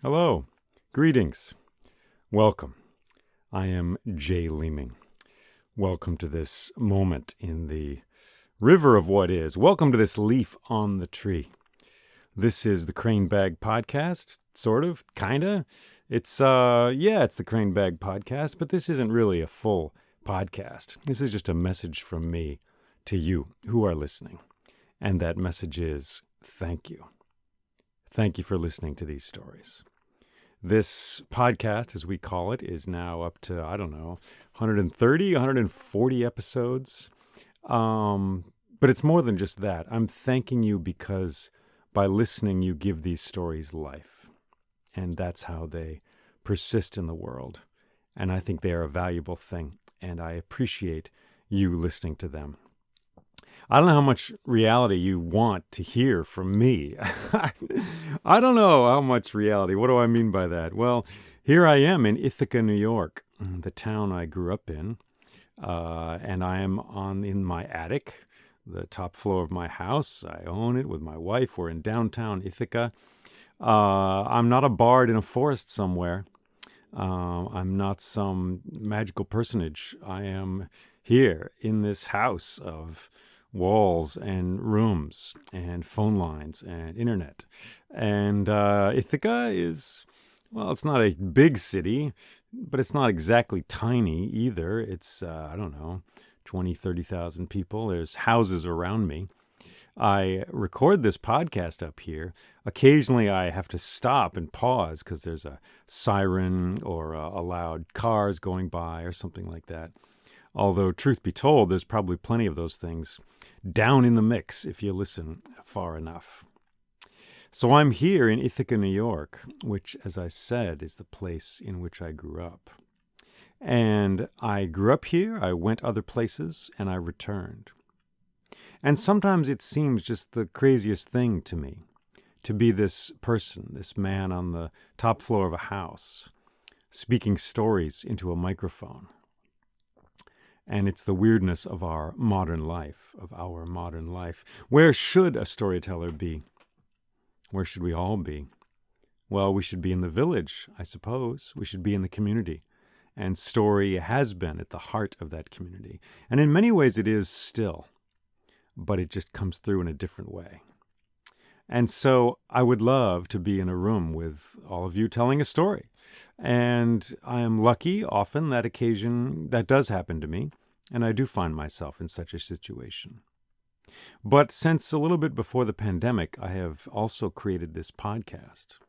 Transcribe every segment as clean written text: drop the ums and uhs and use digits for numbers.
Hello, greetings, welcome. I am Jay Leeming. Welcome to this moment in the river of what is. Welcome to this leaf on the tree. This is the Crane Bag Podcast, sort of, kinda. It's the Crane Bag Podcast, but this isn't really a full podcast. This is just a message from me to you who are listening. And that message is thank you. Thank you for listening to these stories. This podcast, as we call it, is now up to, 130, 140 episodes. But it's more than just that. I'm thanking you because by listening, you give these stories life. And that's how they persist in the world. And I think they are a valuable thing. And I appreciate you listening to them. I don't know how much reality you want to hear from me. I don't know how much reality. What do I mean by that? Well, here I am in Ithaca, New York, the town I grew up in. And I am in my attic, the top floor of my house. I own it with my wife. We're in downtown Ithaca. I'm not a bard in a forest somewhere. I'm not some magical personage. I am here in this house of walls and rooms and phone lines and internet. And Ithaca is, well, it's not a big city, but it's not exactly tiny either. It's, 20, 30,000 people. There's houses around me. I record this podcast up here. Occasionally I have to stop and pause because there's a siren or a loud cars going by or something like that. Although, truth be told, there's probably plenty of those things down in the mix if you listen far enough. So I'm here in Ithaca, New York, which, as I said, is the place in which I grew up. And I grew up here, I went other places, and I returned. And sometimes it seems just the craziest thing to me to be this person, this man on the top floor of a house, speaking stories into a microphone. And it's the weirdness of our modern life, Where should a storyteller be? Where should we all be? Well, we should be in the village, I suppose. We should be in the community. And story has been at the heart of that community. And in many ways it is still, but it just comes through in a different way. And so I would love to be in a room with all of you telling a story. And I am lucky often that does happen to me. And I do find myself in such a situation. But since a little bit before the pandemic, I have also created this podcast,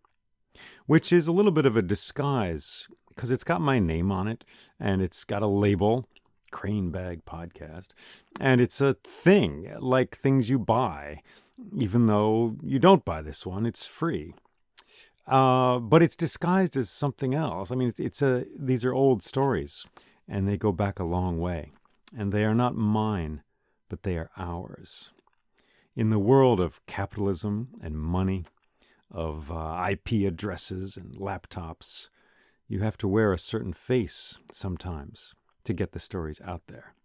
which is a little bit of a disguise because it's got my name on it and it's got a label, Crane Bag Podcast. And it's a thing, like things you buy, even though you don't buy this one, it's free. But it's disguised as something else. I mean, these are old stories and they go back a long way. And they are not mine, but they are ours. In the world of capitalism and money, of IP addresses and laptops, you have to wear a certain face sometimes to get the stories out there.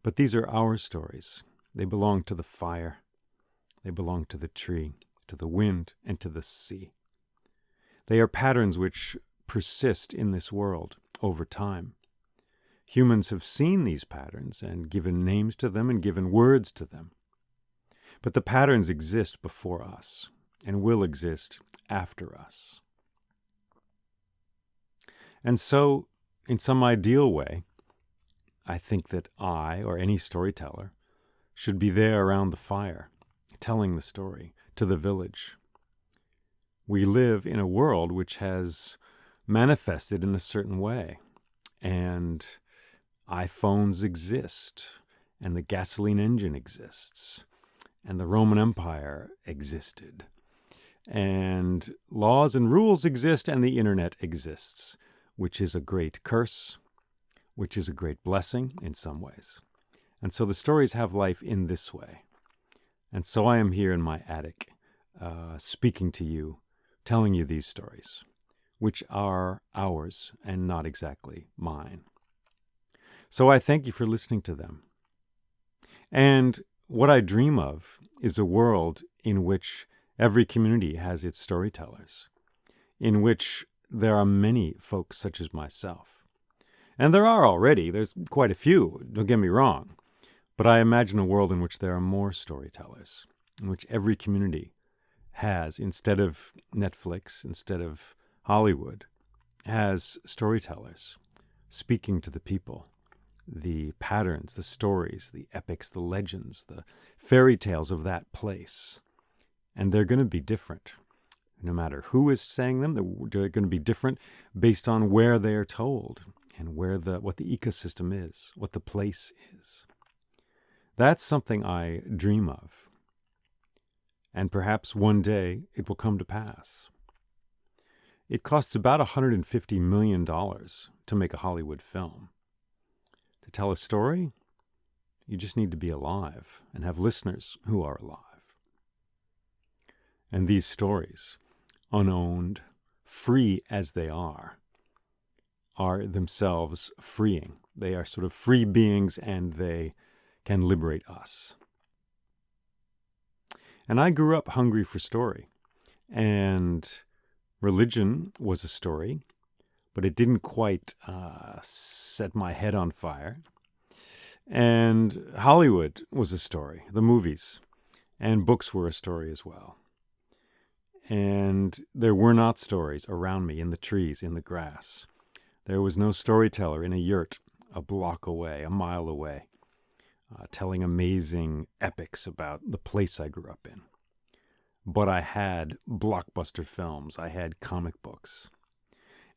But these are our stories. They belong to the fire. They belong to the tree, to the wind, and to the sea. They are patterns which persist in this world over time. Humans have seen these patterns and given names to them and given words to them. But the patterns exist before us and will exist after us. And so, in some ideal way, I think that I, or any storyteller, should be there around the fire, telling the story to the village. We live in a world which has manifested in a certain way, and iPhones exist, and the gasoline engine exists, and the Roman Empire existed, and laws and rules exist, and the internet exists, which is a great curse, which is a great blessing in some ways. And so the stories have life in this way. And so I am here in my attic, speaking to you, telling you these stories, which are ours and not exactly mine. So I thank you for listening to them. And what I dream of is a world in which every community has its storytellers. in which there are many folks such as myself. And there are already, there's quite a few, don't get me wrong. But I imagine a world in which there are more storytellers, in which every community has, instead of Netflix, instead of Hollywood, has storytellers speaking to the people, the patterns, the stories, the epics, the legends, the fairy tales of that place. And they're going to be different. No matter who is saying them, they're going to be different based on where they are told and what the ecosystem is, what the place is. That's something I dream of. And perhaps one day it will come to pass. It costs about $150 million to make a Hollywood film. To tell a story, you just need to be alive and have listeners who are alive. And these stories, unowned, free as they are themselves freeing. They are sort of free beings, and they can liberate us. And I grew up hungry for story. And religion was a story, but it didn't quite set my head on fire. And Hollywood was a story, the movies. And books were a story as well. And there were not stories around me in the trees, in the grass. There was no storyteller in a yurt a block away, a mile away, telling amazing epics about the place I grew up in. But I had blockbuster films. I had comic books.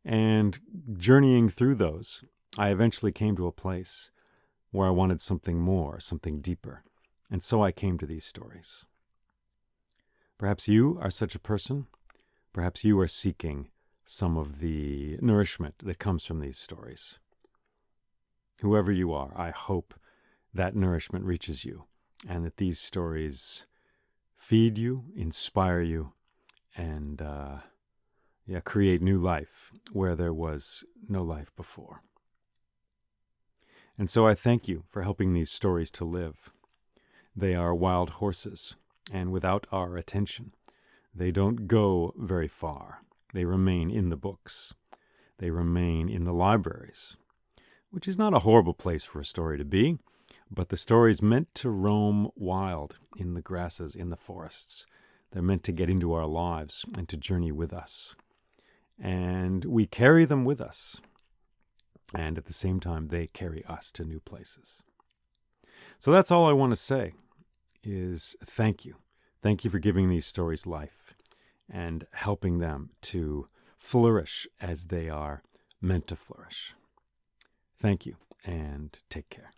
And journeying through those, I eventually came to a place where I wanted something more, something deeper. And so I came to these stories. Perhaps you are such a person. Perhaps you are seeking some of the nourishment that comes from these stories. Whoever you are, I hope that nourishment reaches you and that these stories feed you, inspire you, and create new life where there was no life before. And so I thank you for helping these stories to live. They are wild horses, and without our attention, they don't go very far. They remain in the books. They remain in the libraries, which is not a horrible place for a story to be, but the story's meant to roam wild in the grasses, in the forests. They're meant to get into our lives and to journey with us. And we carry them with us. And at the same time, they carry us to new places. So that's all I want to say is thank you. Thank you for giving these stories life and helping them to flourish as they are meant to flourish. Thank you, and take care.